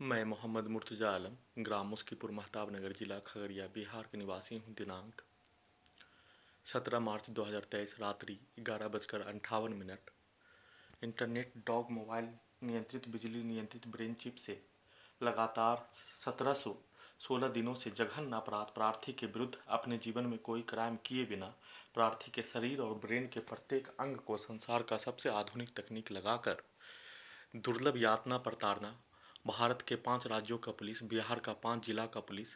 मैं मोहम्मद मुर्तज़ा आलम ग्राम मुस्कीपुर महताब नगर जिला खगड़िया बिहार के निवासी हूँ। दिनांक 17 मार्च 2023 रात्रि 11:58 इंटरनेट डॉग मोबाइल नियंत्रित बिजली नियंत्रित ब्रेन चिप से लगातार 1716 दिनों से जघन्य अपराध प्रार्थी के विरुद्ध अपने जीवन में कोई क्राइम किए बिना प्रार्थी के शरीर और ब्रेन के प्रत्येक अंग को संसार का सबसे आधुनिक तकनीक लगाकर दुर्लभ यातना प्रताड़ना भारत के 5 राज्यों का पुलिस, बिहार का 5 जिला का पुलिस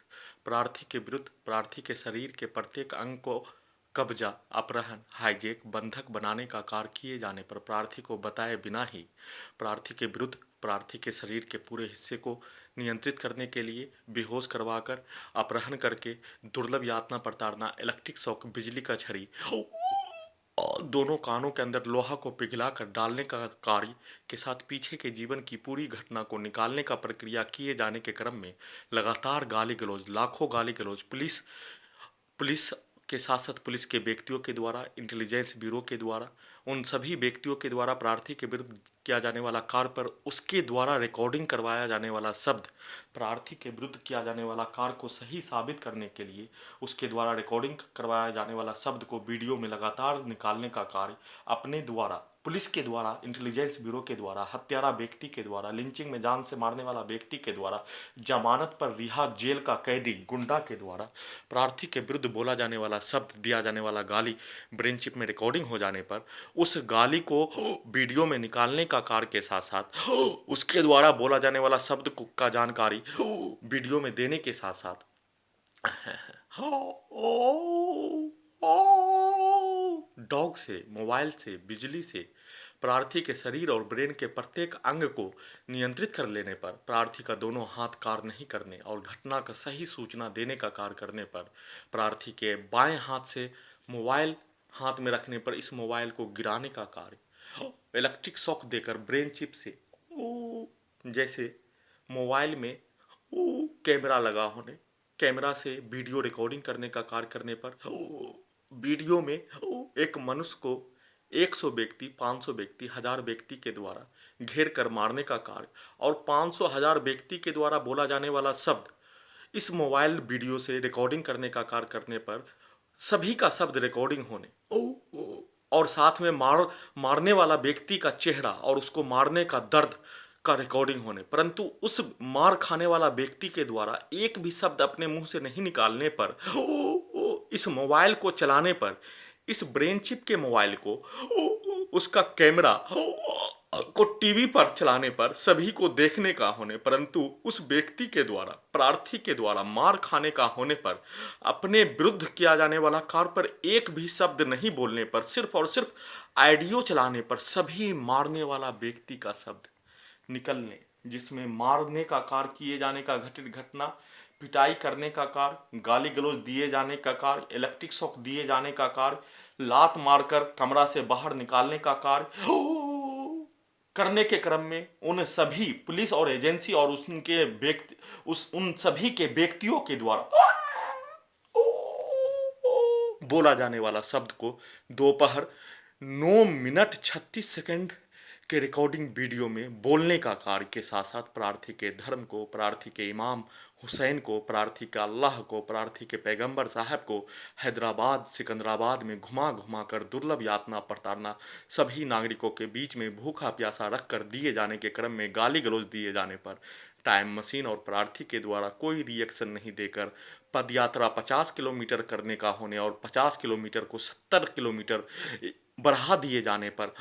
प्रार्थी के विरुद्ध प्रार्थी के शरीर के प्रत्येक अंग को कब्जा, अपहरण, हाईजैक, बंधक बनाने का कार्य किए जाने पर प्रार्थी को बताए बिना ही प्रार्थी के विरुद्ध प्रार्थी के शरीर के पूरे हिस्से को नियंत्रित करने के लिए बेहोश करवाकर अपहरण करके दुर्लभ यातना प्रताड़ना, इलेक्ट्रिक शॉक, बिजली का छड़ी और दोनों कानों के अंदर लोहा को पिघलाकर डालने का कार्य के साथ पीछे के जीवन की पूरी घटना को निकालने का प्रक्रिया किए जाने के क्रम में लगातार गाली गलौज, लाखों गाली गलौज पुलिस के साथ साथ पुलिस के व्यक्तियों के द्वारा, इंटेलिजेंस ब्यूरो के द्वारा, उन सभी व्यक्तियों के द्वारा प्रार्थी के विरुद्ध किया जाने वाला कार्य पर उसके द्वारा रिकॉर्डिंग करवाया जाने वाला शब्द, प्रार्थी के विरुद्ध किया जाने वाला कार्य को सही साबित करने के लिए उसके द्वारा रिकॉर्डिंग करवाया जाने वाला शब्द को वीडियो में लगातार निकालने का कार्य अपने द्वारा, पुलिस के द्वारा, इंटेलिजेंस ब्यूरो के द्वारा, हत्यारा व्यक्ति के द्वारा, लिंचिंग में जान से मारने वाला व्यक्ति के द्वारा, जमानत पर रिहा जेल का कैदी गुंडा के द्वारा प्रार्थी के विरुद्ध बोला जाने वाला शब्द, दिया जाने वाला गाली ब्रेन चिप में रिकॉर्डिंग हो जाने पर उस गाली को वीडियो में निकालने का कार्य के साथ साथ उसके द्वारा बोला जाने वाला शब्द का जानकारी वीडियो में देने के साथ साथ डॉग से, मोबाइल से, बिजली से प्रार्थी के शरीर और ब्रेन के प्रत्येक अंग को नियंत्रित कर लेने पर, प्रार्थी का दोनों हाथ कार्य नहीं करने और घटना का सही सूचना देने का कार्य करने पर, प्रार्थी के बाएं हाथ से मोबाइल हाथ में रखने पर इस मोबाइल को गिराने का कार्य, इलेक्ट्रिक शॉक देकर ब्रेन चिप से, जैसे मोबाइल में कैमरा लगा होने, कैमरा से वीडियो रिकॉर्डिंग करने का कार्य करने पर वीडियो में एक मनुष्य को 100 व्यक्ति, 500 व्यक्ति, 1000 व्यक्ति के द्वारा घेर कर मारने का कार्य और 500 1000 व्यक्ति के द्वारा बोला जाने वाला शब्द इस मोबाइल वीडियो से रिकॉर्डिंग करने का कार्य करने पर सभी का शब्द रिकॉर्डिंग होने और साथ में मारने वाला व्यक्ति का चेहरा और उसको मारने का दर्द का रिकॉर्डिंग होने, परंतु उस मार खाने वाला व्यक्ति के द्वारा एक भी शब्द अपने मुंह से नहीं निकालने पर इस मोबाइल को चलाने पर, इस ब्रेन चिप के मोबाइल को, उसका कैमरा को टीवी पर चलाने पर सभी को देखने का होने, परंतु उस व्यक्ति के द्वारा, प्रार्थी के द्वारा मार खाने का होने पर, अपने विरुद्ध किया जाने वाला कार्य पर एक भी शब्द नहीं बोलने पर, सिर्फ और सिर्फ ऑडियो चलाने पर सभी मारने वाला व्यक्ति का शब्द निकलने, जिसमें मारने का कार्य किए जाने का घटित घटना, पिटाई करने का कार्य, गाली गलौज दिए जाने का कार्य, इलेक्ट्रिक शॉक दिए जाने का कार्य, लात मारकर कमरा से बाहर निकालने का कार्य करने के क्रम में उन सभी पुलिस और एजेंसी और उनके व्यक्ति, उन सभी के व्यक्तियों के द्वारा बोला जाने वाला शब्द को दोपहर 9 मिनट 36 सेकंड के रिकॉर्डिंग वीडियो में बोलने का कार्य के साथ साथ प्रार्थी के धर्म को, प्रार्थी के इमाम हुसैन को, प्रार्थी के अल्लाह को, प्रार्थी के पैगंबर साहब को हैदराबाद, सिकंदराबाद में घुमा घुमा कर दुर्लभ यातना प्रताड़ना, सभी नागरिकों के बीच में भूखा प्यासा रख कर दिए जाने के क्रम में गाली गलौज दिए जाने पर टाइम मशीन और प्रार्थी के द्वारा कोई रिएक्शन नहीं देकर पदयात्रा 50 किलोमीटर करने का होने और 50 किलोमीटर को 70 किलोमीटर बढ़ा दिए जाने पर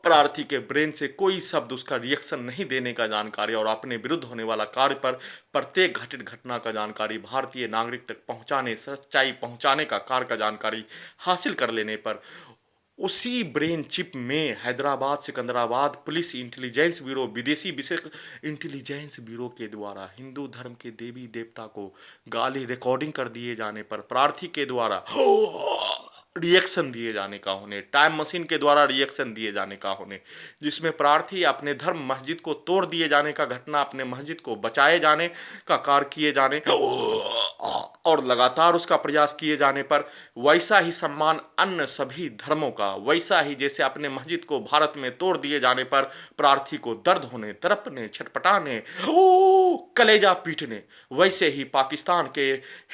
प्रार्थी के ब्रेन से कोई शब्द उसका रिएक्शन नहीं देने का जानकारी और अपने विरुद्ध होने वाला कार्य पर प्रत्येक घटित घटना का जानकारी भारतीय नागरिक तक पहुंचाने, सच्चाई पहुंचाने का कार्य का जानकारी हासिल कर लेने पर उसी ब्रेन चिप में Hyderabad, Secunderabad police, intelligence bureau, विदेशी विशेष इंटेलिजेंस ब्यूरो के द्वारा हिंदू धर्म के देवी देवता को गाली रिकॉर्डिंग कर दिए जाने पर प्रार्थी के द्वारा रिएक्शन दिए जाने का होने, टाइम मशीन के द्वारा रिएक्शन दिए जाने का होने, जिसमें प्रार्थी अपने धर्म मस्जिद को तोड़ दिए जाने का घटना, अपने मस्जिद को बचाए जाने का कार्य किए जाने और लगातार उसका प्रयास किए जाने पर वैसा ही सम्मान अन्य सभी धर्मों का, वैसा ही जैसे अपने मस्जिद को भारत में तोड़ दिए जाने पर प्रार्थी को दर्द होने, तड़पने, छटपटाने, कलेजा पीटने, वैसे ही पाकिस्तान के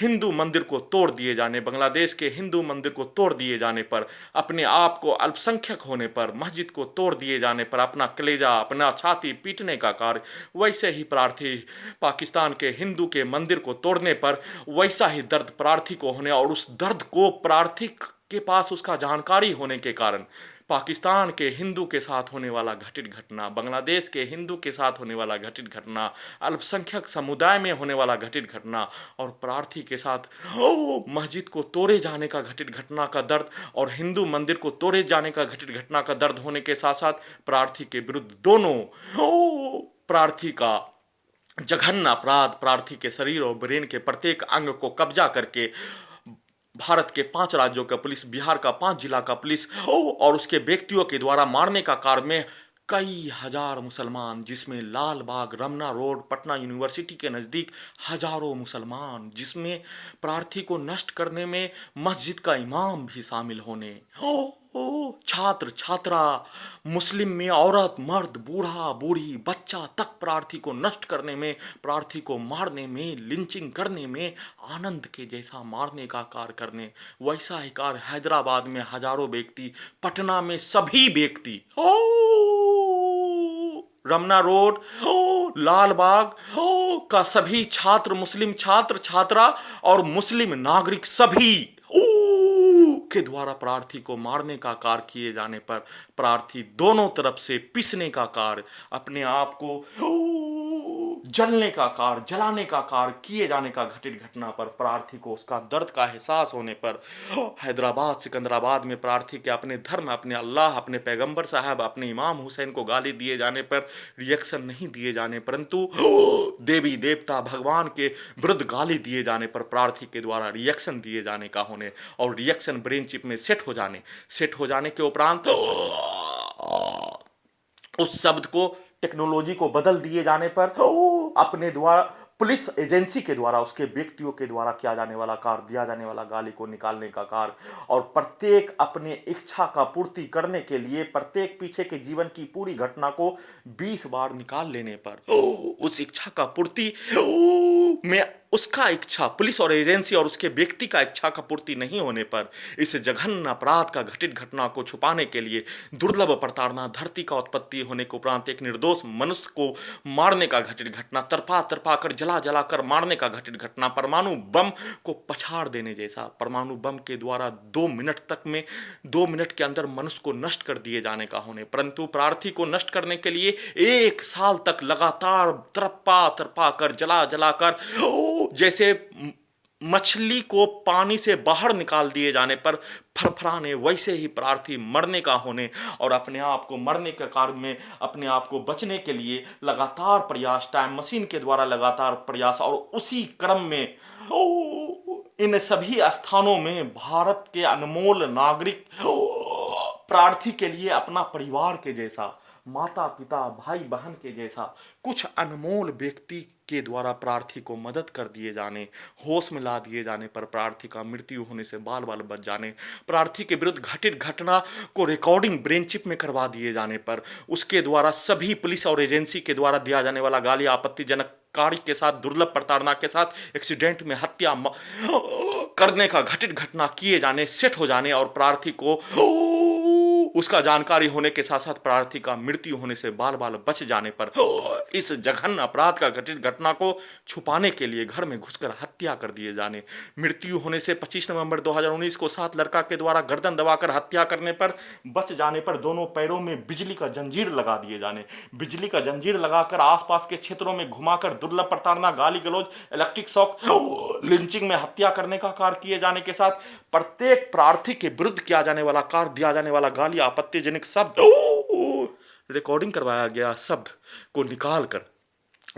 हिंदू मंदिर को तोड़ दिए जाने, बांग्लादेश के हिंदू मंदिर को तोड़ दिए जाने पर, अपने आप को अल्पसंख्यक होने पर, मस्जिद को तोड़ दिए जाने पर अपना कलेजा, अपना छाती पीटने का कार्य, वैसे ही प्रार्थी पाकिस्तान के हिंदू के मंदिर को तोड़ने पर वैसा ही दर्द प्रार्थी को होने, और उस दर्द को प्रार्थी के पास उसका जानकारी होने के कारण पाकिस्तान के हिंदू के साथ होने वाला घटित घटना, बांग्लादेश के हिंदू के साथ होने वाला घटित घटना, अल्पसंख्यक समुदाय में होने वाला घटित घटना और प्रार्थी के साथ मस्जिद को तोड़े जाने का घटित घटना का दर्द और हिंदू मंदिर को तोड़े जाने का घटित घटना का दर्द होने के साथ साथ प्रार्थी के विरुद्ध दोनों प्रार्थी का जघन्य अपराध, प्रार्थी के शरीर और ब्रेन के प्रत्येक अंग को कब्जा करके भारत के 5 राज्यों का पुलिस, बिहार का 5 जिला का पुलिस और उसके व्यक्तियों के द्वारा मारने का कार्य में कई हजार मुसलमान, जिसमें लाल बाग, रमना रोड, पटना यूनिवर्सिटी के नज़दीक हजारों मुसलमान, जिसमें प्रार्थी को नष्ट करने में मस्जिद का इमाम भी शामिल होने, छात्र छात्रा, मुस्लिम में औरत मर्द, बूढ़ा बूढ़ी, बच्चा तक प्रार्थी को नष्ट करने में, प्रार्थी को मारने में, लिंचिंग करने में, आनंद के जैसा मारने का कार्य करने, वैसा ही कार्य हैदराबाद में हजारों व्यक्ति, पटना में सभी व्यक्ति, रमना रोड, लाल बाग का सभी छात्र, मुस्लिम छात्र छात्रा और मुस्लिम नागरिक सभी के द्वारा प्रार्थी को मारने का कार्य किए जाने पर प्रार्थी दोनों तरफ से पिसने का कार्य, अपने आप को जलने का कार्य, जलाने का कार्य किए जाने का घटित घटना पर प्रार्थी को उसका दर्द का एहसास होने पर हैदराबाद, सिकंदराबाद में प्रार्थी के अपने धर्म, अपने अल्लाह, अपने पैगंबर साहब, अपने इमाम हुसैन को गाली दिए जाने पर रिएक्शन नहीं दिए जाने, परंतु देवी देवता भगवान के विरुद्ध गाली दिए जाने पर प्रार्थी के द्वारा रिएक्शन दिए जाने का होने और रिएक्शन ब्रेन चिप में सेट हो जाने के उपरांत उस शब्द को, टेक्नोलॉजी को बदल दिए जाने पर अपने द्वारा पुलिस एजेंसी के द्वारा, उसके व्यक्तियों के द्वारा किया जाने वाला कार्य, दिया जाने वाला गाली को निकालने का कार्य और प्रत्येक अपने इच्छा का पूर्ति करने के लिए प्रत्येक पीछे के जीवन की पूरी घटना को 20 बार निकाल लेने पर उस इच्छा का पूर्ति में उसका इच्छा, पुलिस और एजेंसी और उसके व्यक्ति का इच्छा का पूर्ति नहीं होने पर इस जघन्य अपराध का घटित घटना को छुपाने के लिए दुर्लभ प्रताड़ना, धरती का उत्पत्ति होने के उपरांत एक निर्दोष मनुष्य को मारने का घटित घटना, तरपा कर जला कर मारने का घटित घटना, परमाणु बम को पछाड़ देने जैसा, परमाणु बम के द्वारा 2 मिनट के अंदर मनुष्य को नष्ट कर दिए जाने का होने, परंतु प्रार्थी को नष्ट करने के लिए 1 साल तक लगातार तरपा कर जला कर जैसे मछली को पानी से बाहर निकाल दिए जाने पर फरफराने, वैसे ही प्रार्थी मरने का होने और अपने आप को मरने के कार्य में अपने आप को बचने के लिए लगातार प्रयास, टाइम मशीन के द्वारा लगातार प्रयास और उसी क्रम में इन सभी स्थानों में भारत के अनमोल नागरिक प्रार्थी के लिए अपना परिवार के जैसा, माता पिता भाई बहन के जैसा कुछ अनमोल व्यक्ति के द्वारा प्रार्थी को मदद कर दिए जाने, होश में ला दिए जाने पर प्रार्थी का मृत्यु होने से बाल बच जाने, प्रार्थी के विरुद्ध घटित घटना को रिकॉर्डिंग ब्रेन चिप में करवा दिए जाने पर उसके द्वारा सभी पुलिस और एजेंसी के द्वारा दिया जाने वाला गाली आपत्तिजनक कार्य के साथ, दुर्लभ प्रताड़ना के साथ एक्सीडेंट में हत्या करने का घटित घटना किए जाने, सेट हो जाने और प्रार्थी को उसका जानकारी होने के साथ साथ प्रार्थी का मृत्यु होने से बाल बच जाने पर इस जघन्य अपराध का घटित घटना को छुपाने के लिए घर में घुसकर हत्या कर दिए जाने, मृत्यु होने से 25 नवंबर 2019 को 7 लड़का के द्वारा गर्दन दबाकर हत्या करने पर बच जाने पर दोनों पैरों में बिजली का जंजीर लगा दिए जाने, बिजली का जंजीर लगाकर आसपास के क्षेत्रों में घुमाकर दुर्लभ प्रताड़ना, गाली गलौज, इलेक्ट्रिक शॉक, लिंचिंग में हत्या करने का कार्य किए जाने के साथ प्रत्येक प्रार्थी के विरुद्ध किया जाने वाला कार्य, दिया जाने वाला गाली आपत्तिजनक शब्द, रिकॉर्डिंग करवाया गया शब्द को निकालकर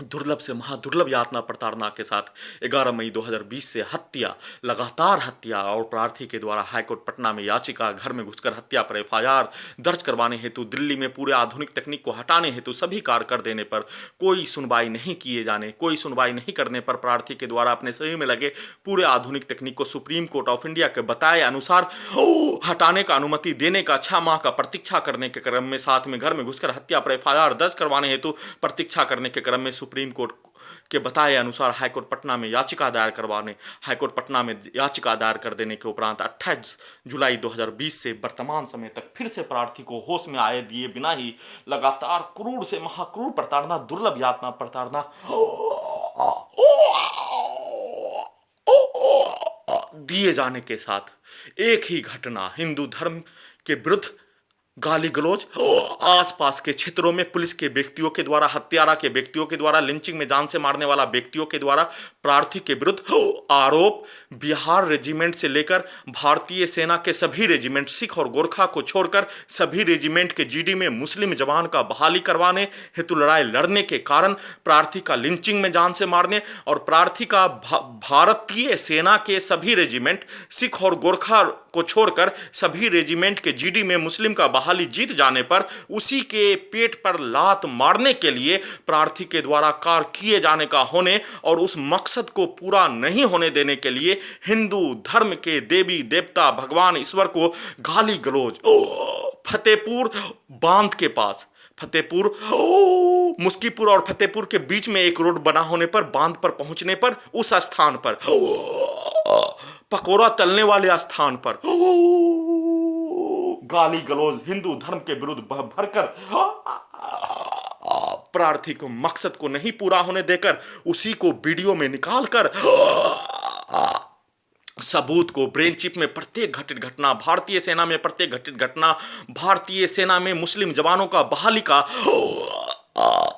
दुर्लभ से महादुर्लभ यातना प्रताड़ना के साथ 11 मई 2020 से हत्या, लगातार हत्या और प्रार्थी के द्वारा हाईकोर्ट पटना में याचिका, घर में घुसकर हत्या पर FIR दर्ज करवाने हेतु, दिल्ली में पूरे आधुनिक तकनीक को हटाने हेतु सभी कार्य कर देने पर कोई सुनवाई नहीं किए जाने, कोई सुनवाई नहीं करने पर प्रार्थी के द्वारा अपने शरीर में लगे पूरे आधुनिक तकनीक को सुप्रीम कोर्ट ऑफ इंडिया के बताए अनुसार हटाने का अनुमति देने का 6 माह का प्रतीक्षा करने के क्रम में, साथ में घर में घुसकर हत्या पर FIR दर्ज करवाने हेतु प्रतीक्षा करने के क्रम में सुप्रीम कोर्ट के बताए अनुसार हाईकोर्ट पटना में याचिका दायर कर देने के उपरांत 28 जुलाई 2020 से वर्तमान समय तक फिर से प्रार्थी को होश में आए दिए बिना ही लगातार क्रूर से महाक्रूर प्रताड़ना, दुर्लभ यातना प्रताड़ना दिए जाने के साथ एक ही घटना हिंदू धर्म के विरुद्ध गाली गलौज, आसपास के क्षेत्रों में पुलिस के व्यक्तियों के द्वारा, हत्यारा के व्यक्तियों के द्वारा, लिंचिंग में जान से मारने वाला व्यक्तियों के द्वारा प्रार्थी के विरुद्ध आरोप, बिहार रेजिमेंट से लेकर भारतीय सेना के सभी रेजिमेंट, सिख और गोरखा को छोड़कर सभी रेजिमेंट के जीडी में मुस्लिम जवान का बहाली करवाने हेतु लड़ाई लड़ने के कारण प्रार्थी का लिंचिंग में जान से मारने और प्रार्थी का भारतीय सेना के सभी रेजिमेंट, सिख और गोरखा को छोड़कर सभी रेजिमेंट के जीडी में मुस्लिम का बहाली जीत जाने पर उसी के पेट पर लात मारने के लिए प्रार्थी के द्वारा कार्य किए जाने का होने और उस मकसद को पूरा नहीं होने देने के लिए हिंदू धर्म के देवी देवता भगवान ईश्वर को गाली गलौज, फतेहपुर बांध के पास, फतेहपुर मुस्कीपुर और फतेहपुर के बीच में एक रोड बना होने पर, बांध पर पहुंचने पर उस स्थान पर, पकोड़ा तलने वाले स्थान पर गाली गलौज हिंदू धर्म के विरुद्ध भरकर प्रार्थी को मकसद को नहीं पूरा होने देकर उसी को वीडियो में निकालकर सबूत को ब्रेन चिप में प्रत्येक घटित घटना, भारतीय सेना में प्रत्येक घटित घटना, भारतीय सेना में मुस्लिम जवानों का बहाली का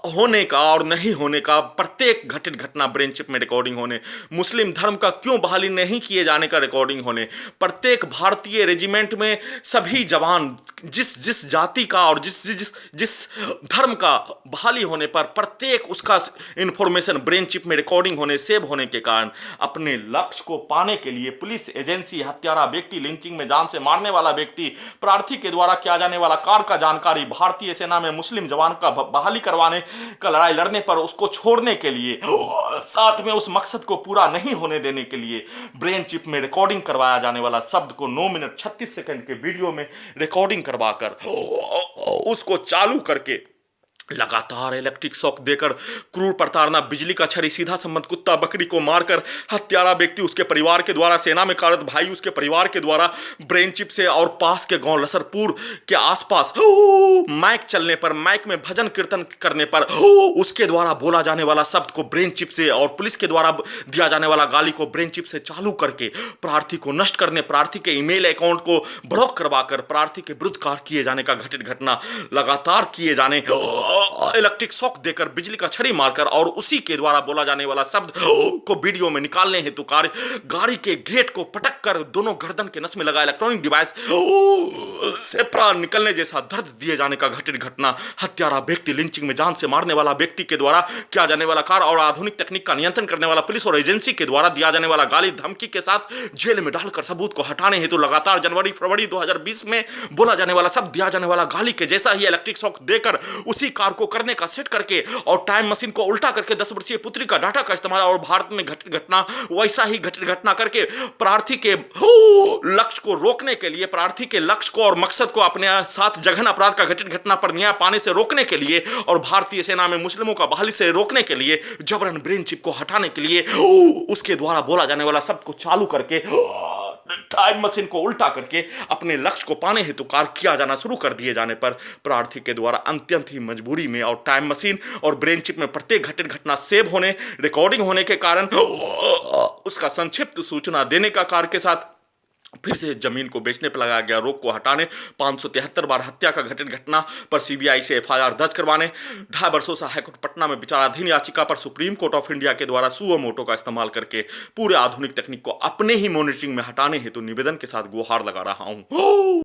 होने का और नहीं होने का प्रत्येक घटित घटना ब्रेन चिप में रिकॉर्डिंग होने, मुस्लिम धर्म का क्यों बहाली नहीं किए जाने का रिकॉर्डिंग होने, प्रत्येक भारतीय रेजिमेंट में सभी जवान जिस जाति का और जिस धर्म का बहाली होने पर प्रत्येक उसका इंफॉर्मेशन ब्रेन चिप में रिकॉर्डिंग होने, सेव होने के कारण अपने लक्ष्य को पाने के लिए पुलिस एजेंसी, हत्यारा व्यक्ति, लिंचिंग में जान से मारने वाला व्यक्ति, प्रार्थी के द्वारा किया जाने वाला कार्य का जानकारी, भारतीय सेना में मुस्लिम जवान का बहाली करवाने का लड़ाई लड़ने पर उसको छोड़ने के लिए, साथ में उस मकसद को पूरा नहीं होने देने के लिए ब्रेन चिप में रिकॉर्डिंग करवाया जाने वाला शब्द को 9 मिनट 36 सेकंड के वीडियो में रिकॉर्डिंग करवाकर उसको चालू करके लगातार इलेक्ट्रिक शॉक देकर क्रूर प्रताड़ना, बिजली का छड़ी, सीधा संबंध, कुत्ता बकरी को मारकर हत्यारा व्यक्ति, उसके परिवार के द्वारा, सेना में कार्यरत भाई उसके परिवार के द्वारा ब्रेन चिप से और पास के गांव लसरपुर के आसपास माइक चलने पर, माइक में भजन कीर्तन करने पर उसके द्वारा बोला जाने वाला शब्द को ब्रेन चिप से और पुलिस के द्वारा दिया जाने वाला गाली को ब्रेन चिप से चालू करके प्रार्थी को नष्ट करने, प्रार्थी के ईमेल अकाउंट को ब्लॉक करवाकर प्रार्थी के विरुद्ध कार्य किए जाने का घटित घटना लगातार किए जाने, इलेक्ट्रिक शॉक देकर, बिजली का छड़ी मारकर और उसी के द्वारा बोला जाने वाला शब्द को वीडियो में निकालने हेतु कार्य, गाड़ी के गेट को पटक कर दोनों गर्दन के नस में लगा इलेक्ट्रॉनिक डिवाइस से प्राण निकलने जैसा दर्द दिए जाने का घटित घटना, हत्यारा व्यक्ति, लिंचिंग में जान से मारने वाला व्यक्ति के द्वारा किया जाने वाला कार्य और आधुनिक तकनीक का नियंत्रण करने वाला पुलिस और एजेंसी के द्वारा दिया जाने वाला गाली धमकी के साथ जेल में डालकर सबूत को हटाने हेतु लगातार जनवरी फरवरी 2020 में बोला जाने वाला शब्द, दिया जाने वाला गाली के जैसा ही इलेक्ट्रिक शॉक देकर उसी कार्य को करने का सेट करके और टाइम मशीन को उल्टा करके 10 वर्षीय पुत्री का डाटा का इस्तेमाल और भारत में घटित घटना वैसा ही घटित घटना करके प्रार्थी के लक्ष्य को रोकने के लिए, प्रार्थी के लक्ष्य को और मकसद को अपने साथ जघन अपराध का घटित घटना पर न्याय पाने से रोकने के लिए और भारतीय सेना में मुस्लिमों का बहाली से रोकने के लिए, जबरन ब्रेन चिप को हटाने के लिए उसके द्वारा बोला जाने वाला शब्द को चालू करके टाइम मशीन को उल्टा करके अपने लक्ष्य को पाने हेतु कार्य किया जाना शुरू कर दिए जाने पर प्रार्थी के द्वारा अत्यंत ही मजबूरी में और टाइम मशीन और ब्रेन चिप में प्रत्येक घटित घटना सेव होने, रिकॉर्डिंग होने के कारण उसका संक्षिप्त सूचना देने का कार्य के साथ फिर से जमीन को बेचने पर लगाया गया रोक को हटाने, 573 बार हत्या का घटित घटना पर सीबीआई से एफआईआर दर्ज करवाने, 2.5 वर्षों से हाईकोर्ट पटना में विचाराधीन याचिका पर सुप्रीम कोर्ट ऑफ इंडिया के द्वारा सुओ मोटो का इस्तेमाल करके पूरे आधुनिक तकनीक को अपने ही मॉनिटरिंग में हटाने हेतु निवेदन के साथ गुहार लगा रहा हूं।